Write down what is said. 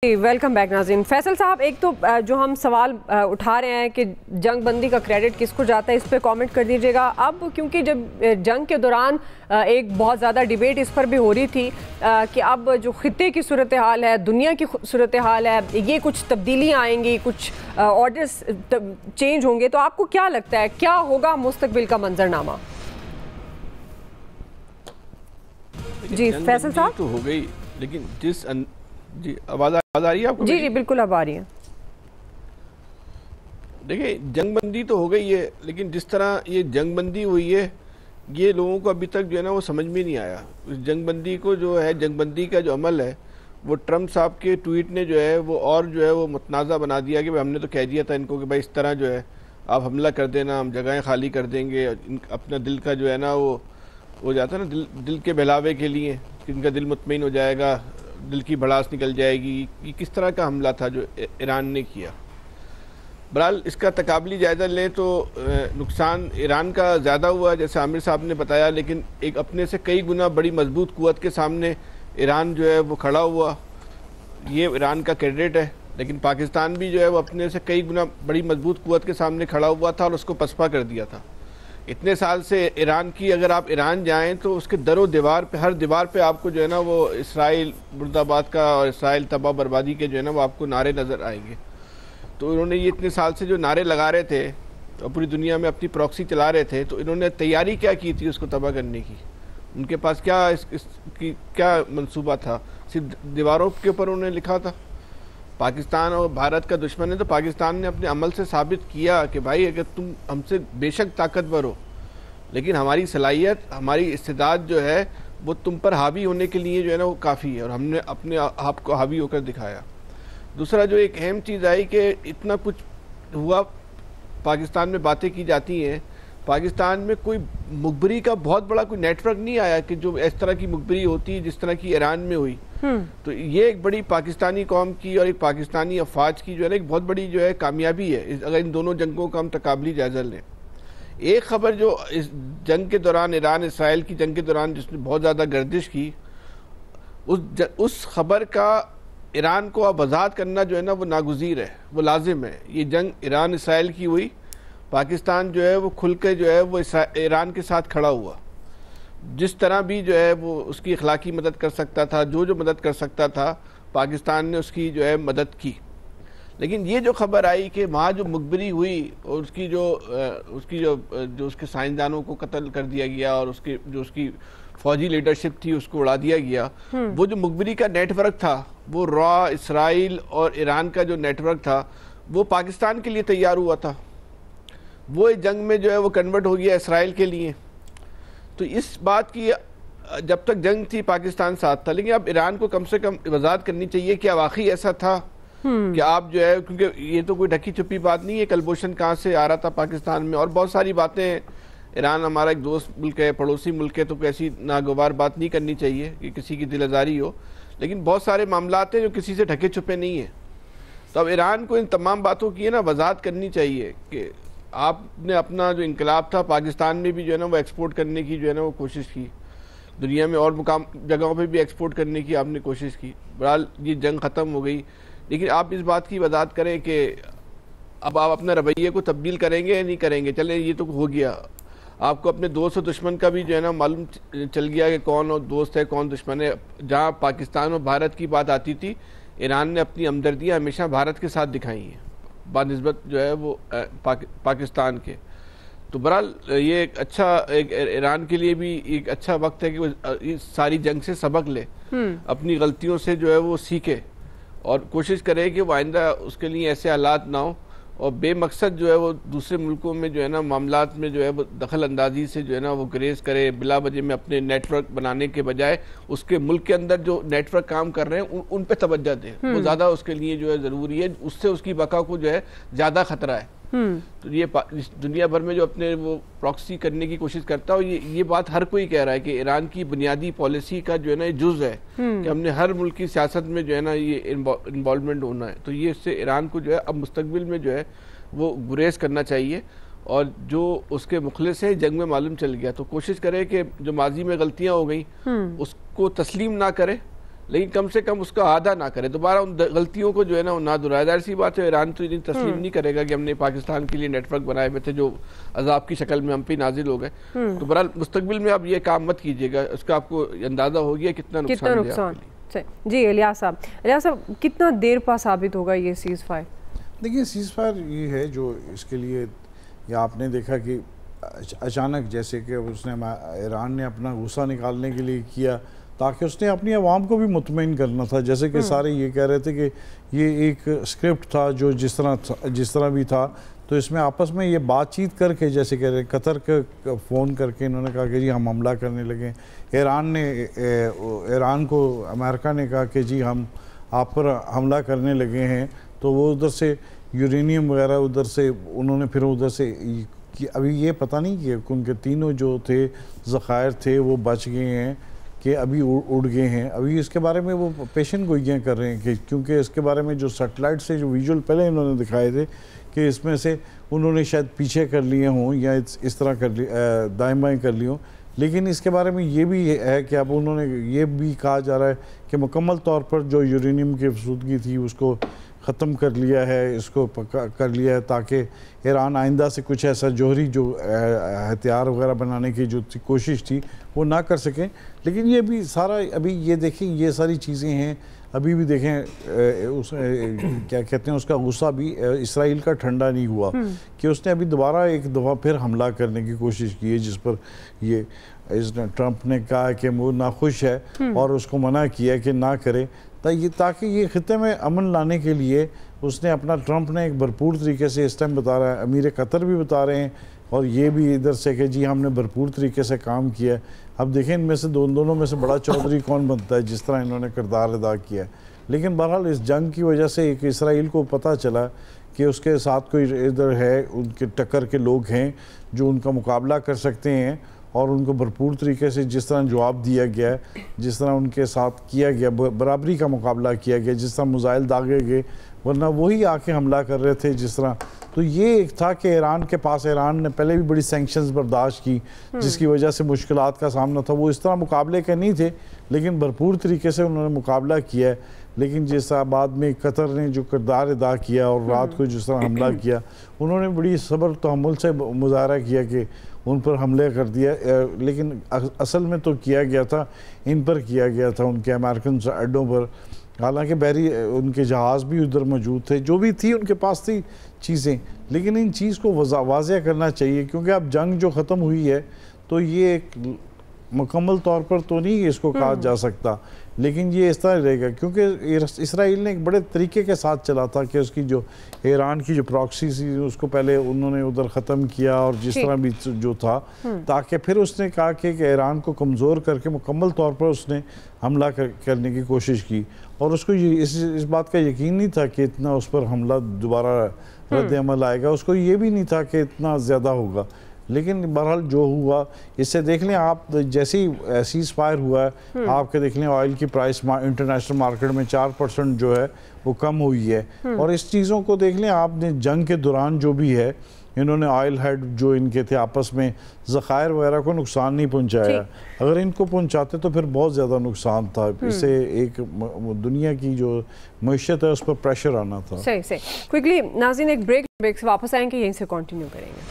Welcome back नाज़रीन। फैसल साहब, एक तो जो हम सवाल उठा रहे हैं कि जंग बंदी का क्रेडिट किसको जाता है, इस पर कमेंट कर दीजिएगा। अब क्योंकि जब जंग के दौरान एक बहुत ज़्यादा डिबेट इस पर भी हो रही थी कि अब जो खित्ते की सूरत हाल है, दुनिया की सूरत हाल है, ये कुछ तब्दीलियाँ आएंगी, कुछ ऑर्डर्स चेंज होंगे, तो आपको क्या लगता है क्या होगा मुस्तकबिल का मंजरनामा? जी फैसल साहब। तो हो गई, लेकिन जिस जी आवाज़ आ रही है आपको? जी जी बिल्कुल अब आ रही है। देखिए, जंगबंदी तो हो गई है, लेकिन जिस तरह ये जंगबंदी हुई है ये लोगों को अभी तक जो है ना वो समझ में नहीं आया। उस जंगबंदी को जो है, जंगबंदी का जो अमल है वो ट्रम्प साहब के ट्वीट ने जो है वो और जो है वो मुतनाज़ा बना दिया कि भाई हमने तो कह दिया था इनको कि भाई इस तरह जो है आप हमला कर देना, हम जगहें खाली कर देंगे। अपना दिल का जो है ना वो जाता है ना दिल के बहलावे के लिए कि इनका दिल मुतमईन हो जाएगा, दिल की भड़ास निकल जाएगी। ये किस तरह का हमला था जो ईरान ने किया। बहरहाल इसका तकाबली जायज़ा लें तो नुकसान ईरान का ज़्यादा हुआ जैसे आमिर साहब ने बताया, लेकिन एक अपने से कई गुना बड़ी मजबूत कुव्वत के सामने ईरान जो है वो खड़ा हुआ, ये ईरान का क्रेडिट है। लेकिन पाकिस्तान भी जो है वो अपने से कई गुना बड़ी मजबूत कुव्वत के सामने खड़ा हुआ था और उसको पसपा कर दिया था। इतने साल से ईरान की, अगर आप ईरान जाएं तो उसके दरो दीवार पे, हर दीवार पे आपको जो है ना वो इसराइल मुर्दाबाद का और इसराइल तबाह बर्बादी के जो है ना वो आपको नारे नज़र आएंगे। तो इन्होंने ये इतने साल से जो नारे लगा रहे थे और पूरी दुनिया में अपनी प्रॉक्सी चला रहे थे, तो इन्होंने तैयारी क्या की थी उसको तबाह करने की? उनके पास क्या इसकी क्या मंसूबा था? सिर्फ दीवारों के ऊपर उन्होंने लिखा था। पाकिस्तान और भारत का दुश्मन है तो पाकिस्तान ने अपने अमल से साबित किया कि भाई अगर तुम हमसे बेशक ताकतवर हो, लेकिन हमारी सलाहियत, हमारी इस्तेदाद जो है वो तुम पर हावी होने के लिए जो है ना वो काफ़ी है, और हमने अपने आप को हावी होकर दिखाया। दूसरा जो एक अहम चीज़ आई कि इतना कुछ हुआ, पाकिस्तान में बातें की जाती हैं, पाकिस्तान में कोई मुखबरी का बहुत बड़ा कोई नेटवर्क नहीं आया कि जो इस तरह की मुखबरी होती है जिस तरह की ईरान में हुई। तो ये एक बड़ी पाकिस्तानी कौम की और एक पाकिस्तानी अफवाज की जो है ना एक बहुत बड़ी जो है कामयाबी है, अगर इन दोनों जंगों का हम तकाबली जायजा लें। एक खबर जो इस जंग के दौरान, ईरान इसराइल की जंग के दौरान जिसने बहुत ज़्यादा गर्दिश की, उस खबर का ईरान को अब आज़ाद करना जो है ना वो नागुज़ीर है, वो लाजिम है। ये जंग ईरान इसराइल की हुई, पाकिस्तान जो है वो खुल के जो है वो ईरान के साथ खड़ा हुआ। जिस तरह भी जो है वो उसकी अखलाकी मदद कर सकता था, जो मदद कर सकता था, पाकिस्तान ने उसकी जो है मदद की। लेकिन ये जो खबर आई कि वहाँ जो मुखबरी हुई और उसकी जो उसके साइंसदानों को कत्ल कर दिया गया और उसकी फौजी लीडरशिप थी उसको उड़ा दिया गया, वो जो मुखबरी का नेटवर्क था वो रॉ इसराइल और ईरान का जो नेटवर्क था वो पाकिस्तान के लिए तैयार हुआ था। वो इस जंग में जो है वो कन्वर्ट हो गया इसराइल के लिए। तो इस बात की जब तक जंग थी पाकिस्तान साथ था, लेकिन अब ईरान को कम से कम वजाहत करनी चाहिए कि वाकई ऐसा था कि आप जो है, क्योंकि ये तो कोई ढकी छुपी बात नहीं है कलभूषण कहाँ से आ रहा था पाकिस्तान में, और बहुत सारी बातें। ईरान हमारा एक दोस्त मुल्क है, पड़ोसी मुल्क है, तो ऐसी नागवार बात नहीं करनी चाहिए कि किसी की दिल आज़ारी हो, लेकिन बहुत सारे मामलात हैं जो किसी से ढके छुपे नहीं है। तो अब ईरान को इन तमाम बातों की ना वजाहत करनी चाहिए कि आपने अपना जो इनकलाब था पाकिस्तान में भी जो है ना वो एक्सपोर्ट करने की जो है ना वो कोशिश की, दुनिया में और मुकाम जगहों पे भी एक्सपोर्ट करने की आपने कोशिश की। बहरहाल ये जंग ख़त्म हो गई, लेकिन आप इस बात की वजाहत करें कि अब आप अपने रवैये को तब्दील करेंगे या नहीं करेंगे। चलें ये तो हो गया, आपको अपने दोस्त और दुश्मन का भी जो है ना मालूम चल गया कि कौन और दोस्त है कौन दुश्मन है। जहाँ पाकिस्तान और भारत की बात आती थी, ईरान ने अपनी हमदर्दियाँ हमेशा भारत के साथ दिखाई हैं बानिस्बत जो है वो पाकिस्तान के। तो बहरहाल ये एक अच्छा, एक ईरान के लिए भी एक अच्छा वक्त है कि वो इस सारी जंग से सबक ले, अपनी गलतियों से जो है वो सीखे और कोशिश करे कि वो आइंदा उसके लिए ऐसे हालात ना हो, और बेमकसद जो है वो दूसरे मुल्कों में जो है ना मामलात में जो है वो दखल अंदाजी से जो है ना वो ग्रेज करे, बिला वजह में अपने नेटवर्क बनाने के बजाय उसके मुल्क के अंदर जो नेटवर्क काम कर रहे हैं उन पे तवज्जो दें। वो ज़्यादा उसके लिए जो है ज़रूरी है, उससे उसकी बका को जो है ज़्यादा ख़तरा है। तो ये दुनिया भर में जो अपने वो प्रॉक्सी करने की कोशिश करता है, ये बात हर कोई कह रहा है कि ईरान की बुनियादी पॉलिसी का जो है ना ये जुज़ है कि हमने हर मुल्क की सियासत में जो है ना ये इन्वॉल्वमेंट होना है। तो ये इससे ईरान को जो है अब मुस्तकबिल में जो है वो गुरेज करना चाहिए, और जो उसके मुखलिस है जंग में मालूम चल गया तो कोशिश करे कि जो माजी में गलतियाँ हो गई उसको तस्लीम ना करे, लेकिन कम से कम उसका आधा ना करे, दोबारा उन गलतियों को जो है ना वो ना दोहराए। जाहिर सी बात है ईरान तो इतनी तस्लीम नहीं करेगा कि हमने पाकिस्तान के लिए नेटवर्क बनाए हुए थे जो अजाब की शक्ल में हम पे नाजिल हो गए। तो बहरहाल मुस्तकबिल में आप ये काम मत कीजिएगा, उसका आपको अंदाजा हो गया कितना नुकसान। जी इलियास साहब कितना देर पा साबित होगा ये सीज़ फायर? देखिए सीज़ फायर ये है जो इसके लिए, या आपने देखा कि अचानक जैसे कि उसने ईरान ने अपना गुस्सा निकालने के लिए किया ताकि उसने अपनी आवाम को भी मुतमईन करना था। जैसे कि सारे ये कह रहे थे कि ये एक स्क्रिप्ट था जो जिस तरह भी था, तो इसमें आपस में ये बातचीत करके, जैसे कह रहे कतर के फ़ोन करके इन्होंने कहा कि जी हम हमला करने लगे। ईरान को अमेरिका ने कहा कि जी हम आप पर हमला करने लगे हैं, तो वो उधर से यूरेनियम वगैरह उधर से उन्होंने फिर उधर से कि अभी ये पता नहीं कि उनके तीनों जो थे ज़खायर थे वो बच गए हैं कि अभी उड़ गए हैं। अभी इसके बारे में वो पेशन गोइयाँ कर रहे हैं कि क्योंकि इसके बारे में जो सैटेलाइट से जो विजुअल पहले इन्होंने दिखाए थे कि इसमें से उन्होंने शायद पीछे कर लिए हों या इस तरह कर दाएँ बाएँ कर ली हों। लेकिन इसके बारे में ये भी है कि अब उन्होंने ये भी कहा जा रहा है कि मुकम्मल तौर पर जो यूरेनियम की अफसूदगी थी उसको ख़त्म कर लिया है, इसको पक्का कर लिया है ताकि ईरान आइंदा से कुछ ऐसा जोहरी जो हथियार वगैरह बनाने की जो कोशिश थी वो ना कर सकें। लेकिन ये भी सारा अभी ये देखें, ये सारी चीज़ें हैं अभी भी देखें क्या कहते हैं उसका गुस्सा भी इसराइल का ठंडा नहीं हुआ कि उसने अभी दोबारा एक दफ़ा फिर हमला करने की कोशिश की है, जिस पर ये ट्रंप ने कहा कि वो नाखुश है और उसको मना किया कि ना करे, ताकि ये खित्ते में अमन लाने के लिए उसने अपना, ट्रंप ने एक भरपूर तरीके से इस टाइम बता रहा है, अमीर कतर भी बता रहे हैं और ये भी इधर से कि जी हमने भरपूर तरीके से काम किया है। अब देखें इनमें से दोनों में से बड़ा चौधरी कौन बनता है जिस तरह इन्होंने किरदार अदा किया है। लेकिन बहरहाल इस जंग की वजह से एक इसराइल को पता चला कि उसके साथ कोई इधर है, उनके टक्कर के लोग हैं जो उनका मुकाबला कर सकते हैं और उनको भरपूर तरीके से जिस तरह जवाब दिया गया है, जिस तरह उनके साथ किया गया, बराबरी का मुकाबला किया गया, जिस तरह मिसाइल दागे गए, वरना वही आके हमला कर रहे थे जिस तरह। तो ये एक था कि ईरान के पास, ईरान ने पहले भी बड़ी सैंक्शंस बर्दाश्त की जिसकी वजह से मुश्किलात का सामना था, वो इस तरह मुकाबले के नहीं थे लेकिन भरपूर तरीके से उन्होंने मुकाबला किया है। लेकिन जिस तरह बाद में कतर ने जो किरदार अदा किया और रात को जिस तरह हमला किया, उन्होंने बड़ी सब्र तहम्मुल से मुजाहरा किया कि उन पर हमले कर दिया, लेकिन असल में तो किया गया था इन पर किया गया था, उनके अमेरिकन अड्डों पर। हालांकि बहरी उनके जहाज़ भी उधर मौजूद थे, जो भी थी उनके पास थी चीज़ें, लेकिन इन चीज़ को वाज़ेह करना चाहिए क्योंकि अब जंग जो ख़त्म हुई है तो ये एक मुकम्मल तौर पर तो नहीं इसको कहा जा सकता, लेकिन ये इस तरह रहेगा क्योंकि इसराइल ने एक बड़े तरीके के साथ चला था कि उसकी जो ईरान की जो प्रॉक्सी थी उसको पहले उन्होंने उधर ख़त्म किया और जिस तरह भी जो था, ताकि फिर उसने कहा कि ईरान को कमज़ोर करके मुकम्मल तौर पर उसने हमला करने की कोशिश की और उसको इस बात का यकीन नहीं था कि इतना उस पर हमला दोबारा रद्द अमल आएगा, उसको ये भी नहीं था कि इतना ज़्यादा होगा। लेकिन बहरहाल जो हुआ इससे देख लें आप, जैसे ही सीज़ फायर हुआ है आपके देख लें ऑयल की प्राइस इंटरनेशनल मार्केट में 4% जो है वो कम हुई है। और इस चीज़ों को देख लें आपने, जंग के दौरान जो भी है इन्होंने ऑयल हेड जो इनके थे आपस में ज़खायर वगैरह को नुकसान नहीं पहुंचाया, अगर इनको पहुंचाते तो फिर बहुत ज़्यादा नुकसान था, इससे एक दुनिया की जो मईशत है उस पर प्रेशर आना था। सही क्विकली नाज़रीन एक ब्रेक से वापस आएंगे, यहीं से कंटिन्यू करेंगे।